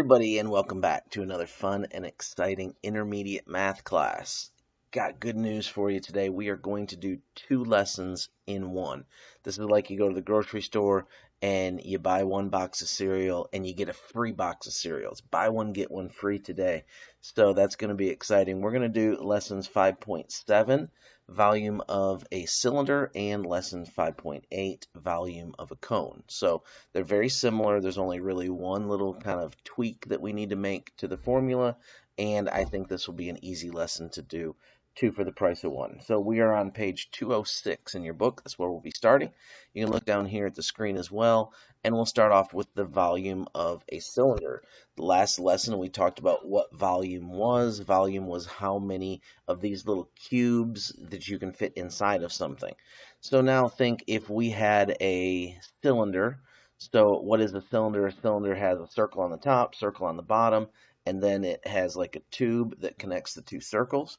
everybody, and welcome back to another fun and exciting intermediate math class. Got good news for you today. We are going to do two lessons in one. This is like you go to the grocery store and you buy one box of cereal and you get a free box of cereals. Buy one, get one free today. So that's going to be exciting. We're going to do lessons 5.7, volume of a cylinder, and lesson 5.8, volume of a cone. So they're very similar. There's only really one little kind of tweak that we need to make to the formula, and I think this will be an easy lesson to do. Two for the price of one. So we are on page 206 in your book. That's where we'll be starting. You can look down here at the screen as well, and we'll start off with the volume of a cylinder. The last lesson we talked about what volume was. Volume was how many of these little cubes that you can fit inside of something. So now think if we had a cylinder. So what is a cylinder? A cylinder has a circle on the top, circle on the bottom, and then it has like a tube that connects the two circles.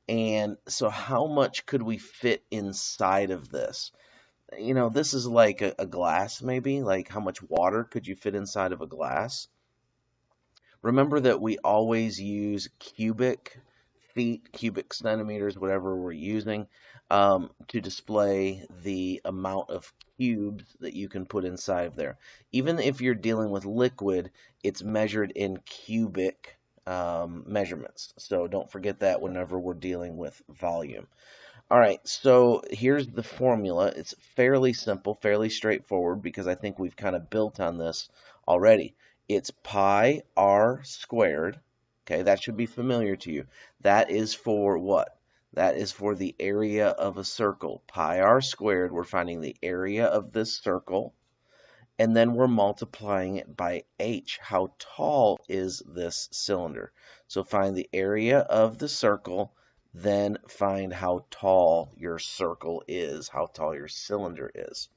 And so how much could we fit inside of this? You know, this is like a glass maybe. Like how much water could you fit inside of a glass? Remember that we always use cubic feet, cubic centimeters, whatever we're using, to display the amount of cubes that you can put inside of there. Even if you're dealing with liquid, it's measured in cubic measurements. So don't forget that whenever we're dealing with volume. All right, so here's the formula. It's fairly simple, fairly straightforward, because I think we've kind of built on this already. It's pi r squared. Okay, that should be familiar to you. That is for what? That is for the area of a circle. Pi r squared, we're finding the area of this circle, and then we're multiplying it by h. How tall is this cylinder? So find the area of the circle, then find how tall your circle is, how tall your cylinder is.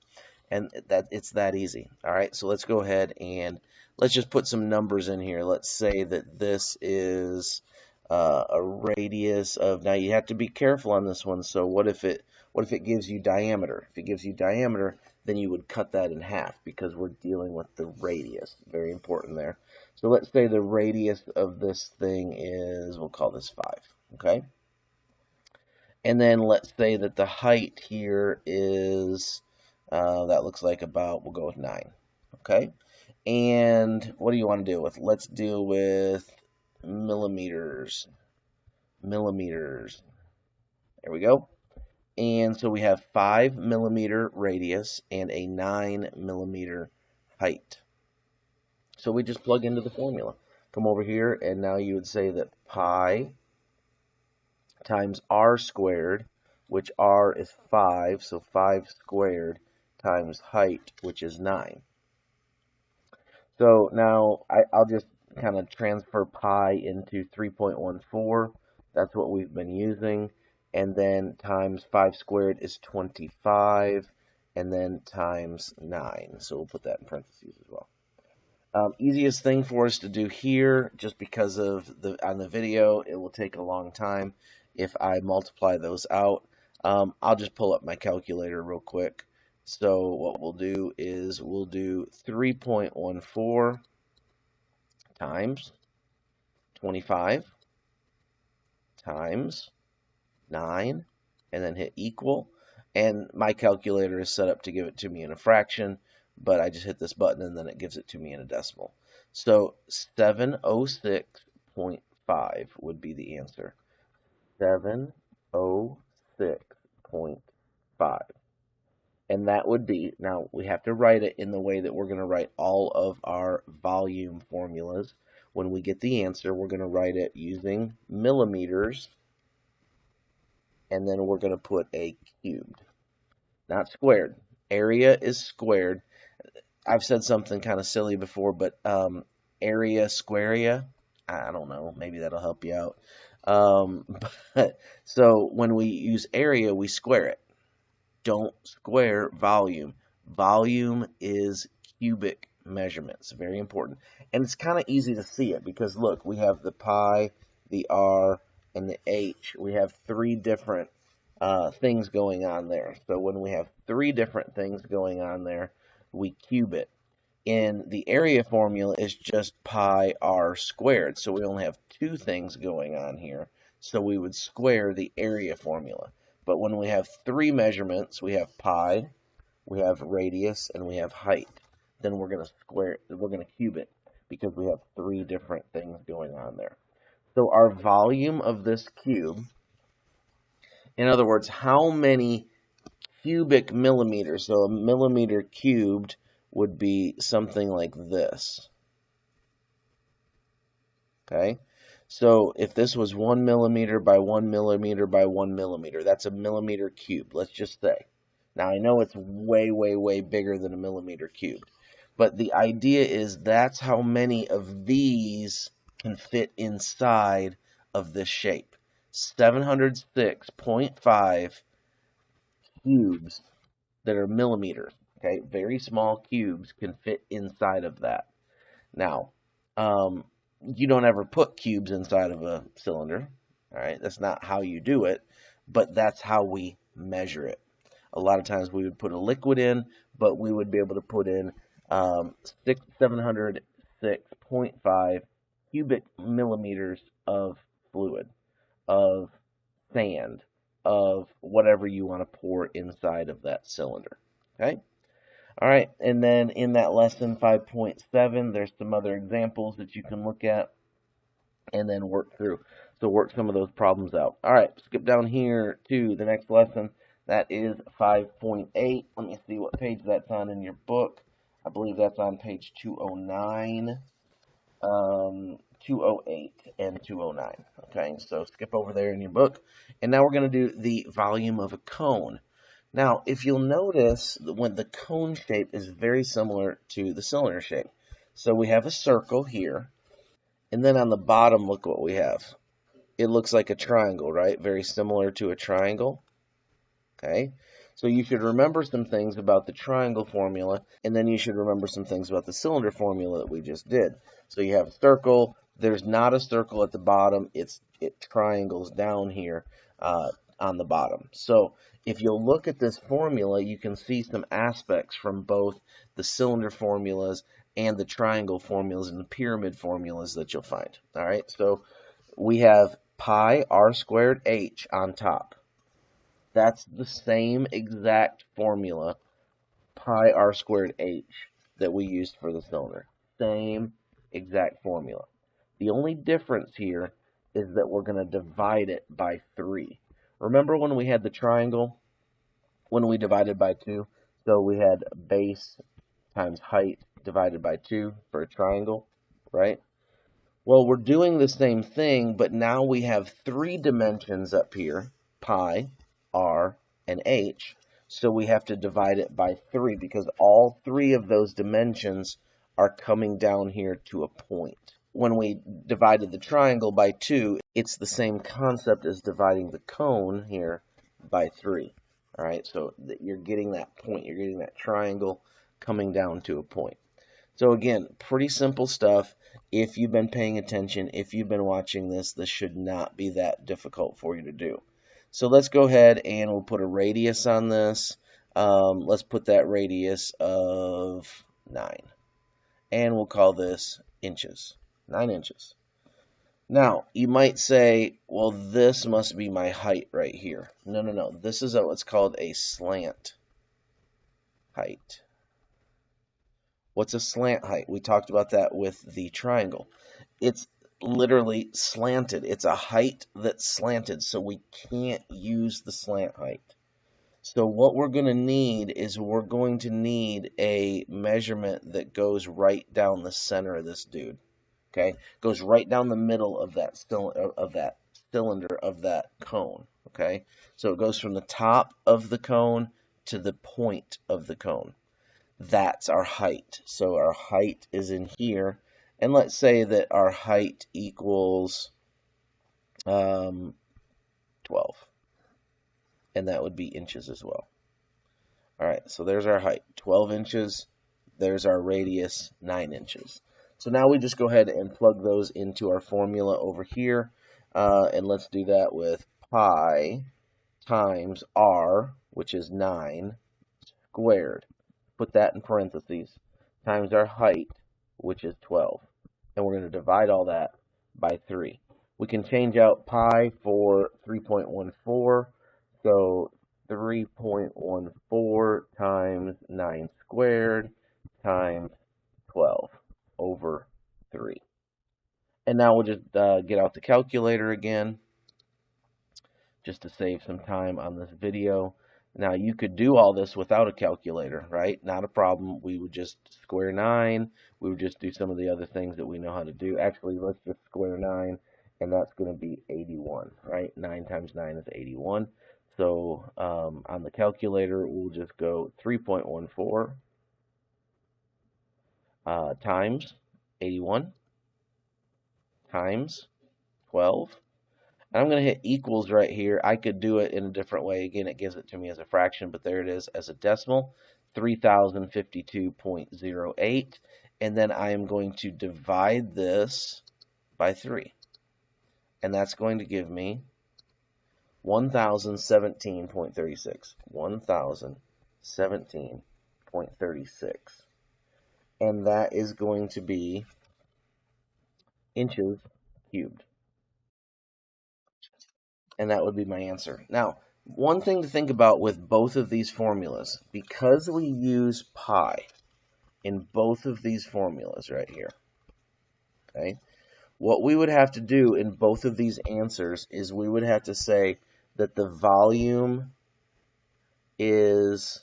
And it's that easy. All right, so let's go ahead and let's just put some numbers in here. Let's say that this is a radius of, now you have to be careful on this one. So what if it gives you diameter? If it gives you diameter, then you would cut that in half because we're dealing with the radius. Very important there. So let's say the radius of this thing is, we'll call this 5, okay? And then let's say that the height here is, that looks like about, we'll go with 9, okay? And what do you want to deal with? Let's deal with millimeters. Millimeters. There we go. And so we have 5 millimeter radius and a 9 millimeter height. So we just plug into the formula. Come over here, and now you would say that pi times r squared, which r is 5, so 5 squared times height, which is 9. So now I'll just kind of transfer pi into 3.14. That's what we've been using. And then times 5 squared is 25, and then times 9. So we'll put that in parentheses as well. Easiest thing for us to do here, just because of on the video, it will take a long time if I multiply those out. I'll just pull up my calculator real quick. So what we'll do is we'll do 3.14 times 25 times 9, and then hit equal. And my calculator is set up to give it to me in a fraction, but I just hit this button and then it gives it to me in a decimal. So 706.5 would be the answer. 706.5. And that would be, now we have to write it in the way that we're going to write all of our volume formulas. When we get the answer, we're going to write it using millimeters, and then we're going to put a cubed, not squared. Area is squared. I've said something kind of silly before, but area, squarea, I don't know, maybe that'll help you out. So when we use area, we square it. Don't square volume. Volume is cubic measurements. Very important. And it's kind of easy to see it because, look, we have the pi, the r, and the h. We have 3 different things going on there. So when we have 3 different things going on there, we cube it. in the area formula is just pi r squared. So we only have two things going on here. So we would square the area formula. But when we have three measurements, we have pi, we have radius, and we have height. Then we're going to cube it because we have three different things going on there. So our volume of this cube, in other words, how many cubic millimeters, so a millimeter cubed would be something like this. Okay, so if this was 1 millimeter by 1 millimeter by 1 millimeter, that's a millimeter cubed, let's just say. Now I know it's way, way, way bigger than a millimeter cubed, but the idea is that's how many of these can fit inside of this shape. 706.5 cubes that are millimeters. Okay, very small cubes can fit inside of that. Now, you don't ever put cubes inside of a cylinder. All right, that's not how you do it, but that's how we measure it. A lot of times we would put a liquid in, but we would be able to put in 706.5 cubic millimeters of fluid, of sand, of whatever you want to pour inside of that cylinder. Okay? All right, and then in that lesson 5.7, there's some other examples that you can look at and then work through. So work some of those problems out. All right, skip down here to the next lesson. That is 5.8. Let me see what page that's on in your book. I believe that's on page 209, 208, and 209. Okay, so skip over there in your book. And now we're going to do the volume of a cone. Now, if you'll notice, when the cone shape is very similar to the cylinder shape. So we have a circle here, and then on the bottom, look what we have. It looks like a triangle, right? Very similar to a triangle. Okay, so you should remember some things about the triangle formula, and then you should remember some things about the cylinder formula that we just did. So you have a circle. There's not a circle at the bottom. It triangles down here on the bottom. So if you'll look at this formula, you can see some aspects from both the cylinder formulas and the triangle formulas and the pyramid formulas that you'll find. All right, so we have pi r squared h on top. That's the same exact formula, pi r squared h, that we used for the cylinder. Same exact formula. The only difference here is that we're going to divide it by 3. Remember when we had the triangle, when we divided by 2? So we had base times height divided by 2 for a triangle, right? Well, we're doing the same thing, but now we have 3 dimensions up here, pi, r, and h. So we have to divide it by 3 because all 3 of those dimensions are coming down here to a point. When we divided the triangle by 2, it's the same concept as dividing the cone here by 3. All right, so you're getting that point. You're getting that triangle coming down to a point. So again, pretty simple stuff. If you've been paying attention, if you've been watching this, this should not be that difficult for you to do. So let's go ahead and we'll put a radius on this. Let's put that radius of 9. And we'll call this inches. 9 inches. Now, you might say, well, this must be my height right here. No, no, no. This is what's called a slant height. What's a slant height? We talked about that with the triangle. It's literally slanted. It's a height that's slanted, so we can't use the slant height. So what we're going to need is we're going to need a measurement that goes right down the center of this dude. Okay, goes right down the middle of that cylinder of that cone. Okay, so it goes from the top of the cone to the point of the cone. That's our height. So our height is in here, and let's say that our height equals 12, and that would be inches as well. All right, so there's our height, 12 inches. There's our radius, 9 inches. So now we just go ahead and plug those into our formula over here. And let's do that with pi times r, which is 9, squared. Put that in parentheses. times our height, which is 12. And we're going to divide all that by 3. We can change out pi for 3.14, so 3.14 times 9 squared times 12 over 3. And now we'll just get out the calculator again, just to save some time on this video. Now, you could do all this without a calculator, right? Not a problem. We would just square 9. We would just do some of the other things that we know how to do. Actually, let's just square 9, and that's going to be 81, right? 9 times 9 is 81. So on the calculator, we'll just go 3.14 times 81 times 12. I'm going to hit equals right here. I could do it in a different way. Again, it gives it to me as a fraction, but there it is as a decimal, 3052.08. And then I am going to divide this by 3. And that's going to give me 1017.36. 1017.36. And that is going to be inches cubed. And that would be my answer. Now, one thing to think about with both of these formulas, because we use pi in both of these formulas right here, okay, what we would have to do in both of these answers is we would have to say that the volume is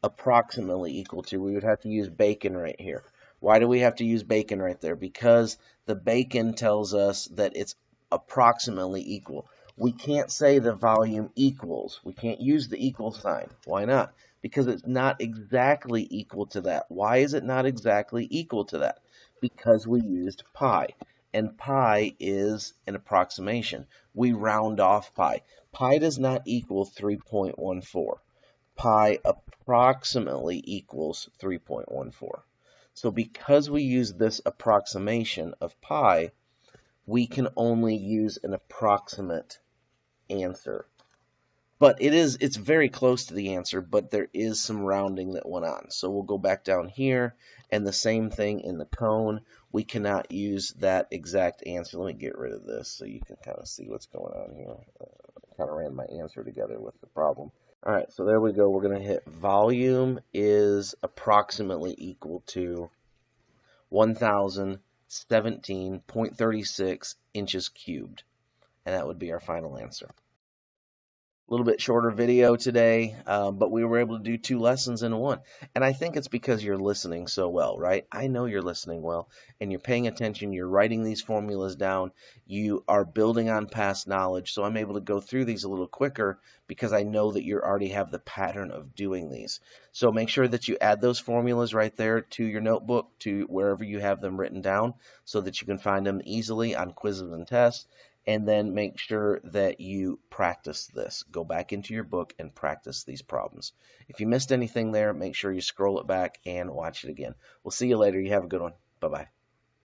approximately equal to, we would have to use bacon right here. Why do we have to use bacon right there? Because the bacon tells us that it's approximately equal. We can't say the volume equals. We can't use the equal sign. Why not? Because it's not exactly equal to that. Why is it not exactly equal to that? Because we used pi. And pi is an approximation. We round off pi. Pi does not equal 3.14. Pi approximately equals 3.14. So because we use this approximation of pi, we can only use an approximate answer. But it's very close to the answer, but there is some rounding that went on. So we'll go back down here, and the same thing in the cone. We cannot use that exact answer. Let me get rid of this so you can kind of see what's going on here. I kind of ran my answer together with the problem. All right, so there we go. We're going to hit volume is approximately equal to 1017.36 inches cubed. And that would be our final answer. A little bit shorter video today, but we were able to do 2 lessons in one. And I think it's because you're listening so well, right? I know you're listening well, and you're paying attention. You're writing these formulas down. You are building on past knowledge. So I'm able to go through these a little quicker because I know that you already have the pattern of doing these. So make sure that you add those formulas right there to your notebook, to wherever you have them written down, so that you can find them easily on quizzes and tests. And then make sure that you practice this. Go back into your book and practice these problems. If you missed anything there, make sure you scroll it back and watch it again. We'll see you later. You have a good one. Bye-bye.